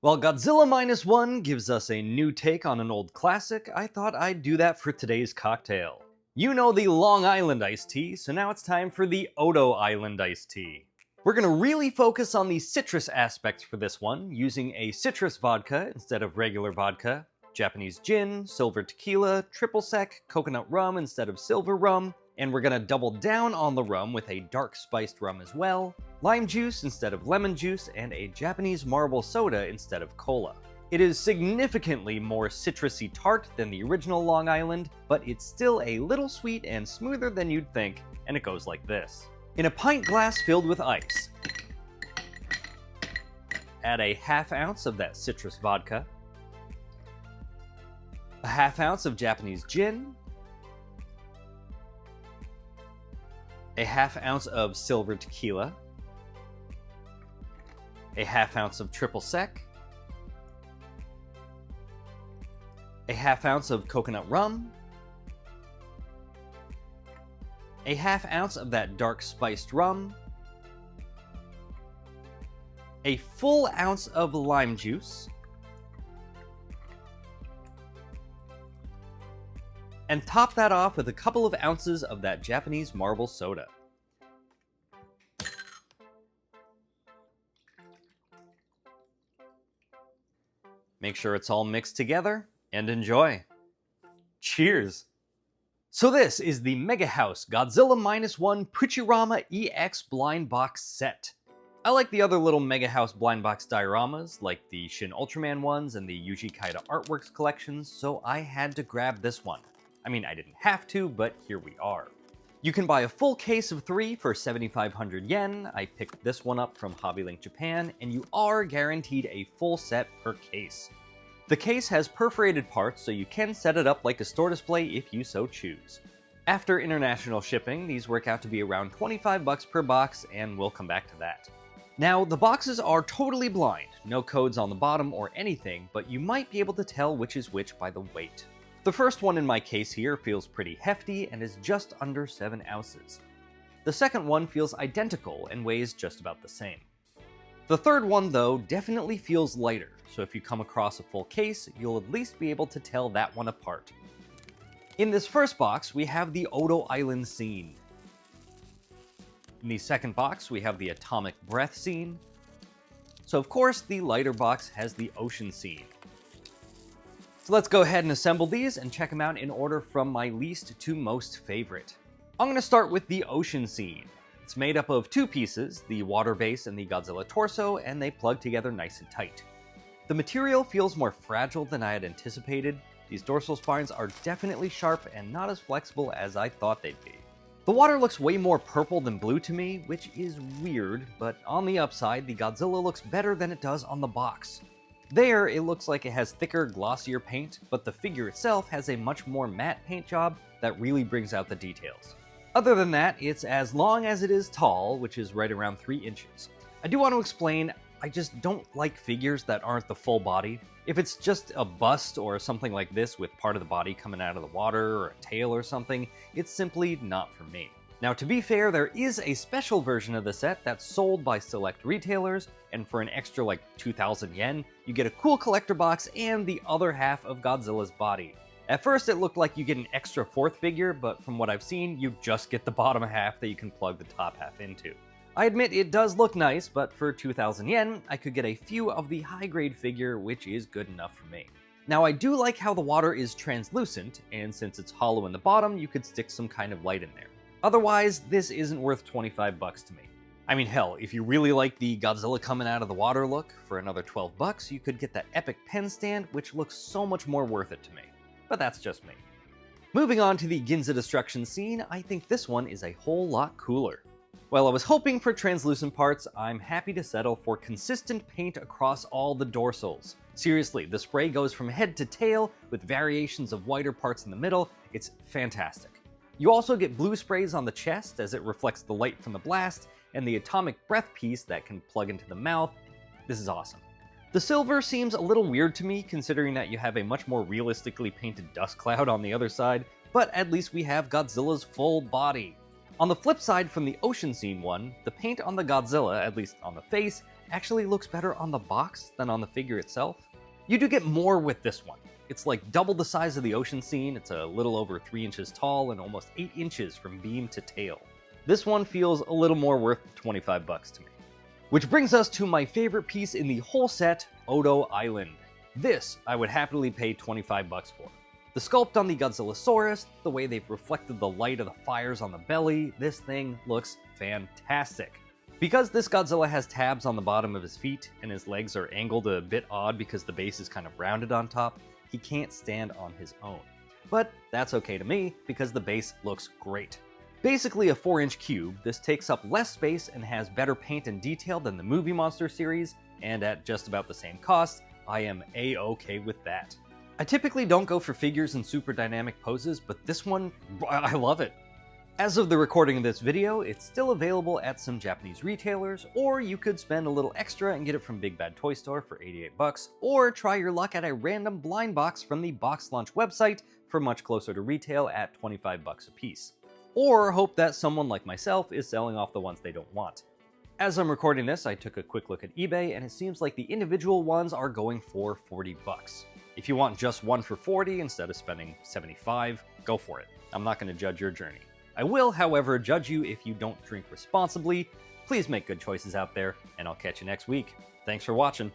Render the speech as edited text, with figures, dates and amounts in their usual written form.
While Godzilla Minus One gives us a new take on an old classic, I thought I'd do that for today's cocktail. You know the Long Island iced tea, so now it's time for the Odo Island iced tea. We're going to really focus on the citrus aspects for this one, using a citrus vodka instead of regular vodka, Japanese gin, silver tequila, triple sec, coconut rum instead of silver rum, and we're going to double down on the rum with a dark spiced rum as well, lime juice instead of lemon juice, and a Japanese marble soda instead of cola. It is significantly more citrusy tart than the original Long Island, but it's still a little sweet and smoother than you'd think, and it goes like this. In a pint glass filled with ice, add a ½ ounce of that citrus vodka, a ½ ounce of Japanese gin, a ½ ounce of silver tequila, a ½ ounce of triple sec, a ½ ounce of coconut rum, a ½ ounce of that dark spiced rum, a full ounce of lime juice, and top that off with a couple of ounces of that Japanese marble soda. Make sure it's all mixed together, and enjoy. Cheers! So this is the Megahouse Godzilla Minus One Puchirama EX Blind Box Set. I like the other little Megahouse blind box dioramas, like the Shin Ultraman ones and the Yuji Kaida Artworks collections, so I had to grab this one. I mean, I didn't have to, but here we are. You can buy a full case of 3 for 7,500 yen. I picked this one up from HobbyLink Japan, and you are guaranteed a full set per case. The case has perforated parts, so you can set it up like a store display if you so choose. After international shipping, these work out to be around 25 bucks per box, and we'll come back to that. Now, the boxes are totally blind, no codes on the bottom or anything, but you might be able to tell which is which by the weight. The first one in my case here feels pretty hefty and is just under 7 ounces. The second one feels identical and weighs just about the same. The third one, though, definitely feels lighter, so if you come across a full case, you'll at least be able to tell that one apart. In this first box, we have the Odo Island scene. In the second box, we have the atomic breath scene. So of course, the lighter box has the ocean scene. So let's go ahead and assemble these and check them out in order from my least to most favorite. I'm going to start with the ocean scene. It's made up of 2 pieces, the water base and the Godzilla torso, and they plug together nice and tight. The material feels more fragile than I had anticipated. These dorsal spines are definitely sharp and not as flexible as I thought they'd be. The water looks way more purple than blue to me, which is weird, but on the upside, the Godzilla looks better than it does on the box. There, it looks like it has thicker, glossier paint, but the figure itself has a much more matte paint job that really brings out the details. Other than that, it's as long as it is tall, which is right around 3 inches. I do want to explain, I just don't like figures that aren't the full body. If it's just a bust or something like this with part of the body coming out of the water or a tail or something, it's simply not for me. Now, to be fair, there is a special version of the set that's sold by select retailers, and for an extra like 2,000 yen, you get a cool collector box and the other half of Godzilla's body. At first it looked like you get an extra 4th figure, but from what I've seen, you just get the bottom half that you can plug the top half into. I admit it does look nice, but for 2,000 yen, I could get a few of the high-grade figure, which is good enough for me. Now, I do like how the water is translucent, and since it's hollow in the bottom, you could stick some kind of light in there. Otherwise, this isn't worth 25 bucks to me. I mean, hell, if you really like the Godzilla coming out of the water look, for another 12 bucks, you could get that epic pen stand, which looks so much more worth it to me. But that's just me. Moving on to the Ginza destruction scene, I think this one is a whole lot cooler. While I was hoping for translucent parts, I'm happy to settle for consistent paint across all the dorsals. Seriously, the spray goes from head to tail with variations of whiter parts in the middle. It's fantastic. You also get blue sprays on the chest as it reflects the light from the blast, and the atomic breath piece that can plug into the mouth. This is awesome. The silver seems a little weird to me, considering that you have a much more realistically painted dust cloud on the other side, but at least we have Godzilla's full body. On the flip side from the ocean scene one, the paint on the Godzilla, at least on the face, actually looks better on the box than on the figure itself. You do get more with this one. It's like double the size of the ocean scene, it's a little over 3 inches tall and almost 8 inches from beam to tail. This one feels a little more worth 25 bucks to me. Which brings us to my favorite piece in the whole set, Odo Island. This I would happily pay 25 bucks for. The sculpt on the Godzillasaurus, the way they've reflected the light of the fires on the belly, this thing looks fantastic. Because this Godzilla has tabs on the bottom of his feet and his legs are angled a bit odd because the base is kind of rounded on top, he can't stand on his own. But that's okay to me because the base looks great. Basically a 4-inch cube, this takes up less space and has better paint and detail than the Movie Monster series, and at just about the same cost, I am a-okay with that. I typically don't go for figures in super dynamic poses, but this one, I love it. As of the recording of this video, it's still available at some Japanese retailers, or you could spend a little extra and get it from Big Bad Toy Store for 88 bucks, or try your luck at a random blind box from the Box Lunch website for much closer to retail at 25 bucks a piece. Or hope that someone like myself is selling off the ones they don't want. As I'm recording this, I took a quick look at eBay, and it seems like the individual ones are going for 40 bucks. If you want just one for 40 instead of spending 75, go for it. I'm not going to judge your journey. I will, however, judge you if you don't drink responsibly. Please make good choices out there, and I'll catch you next week. Thanks for watching.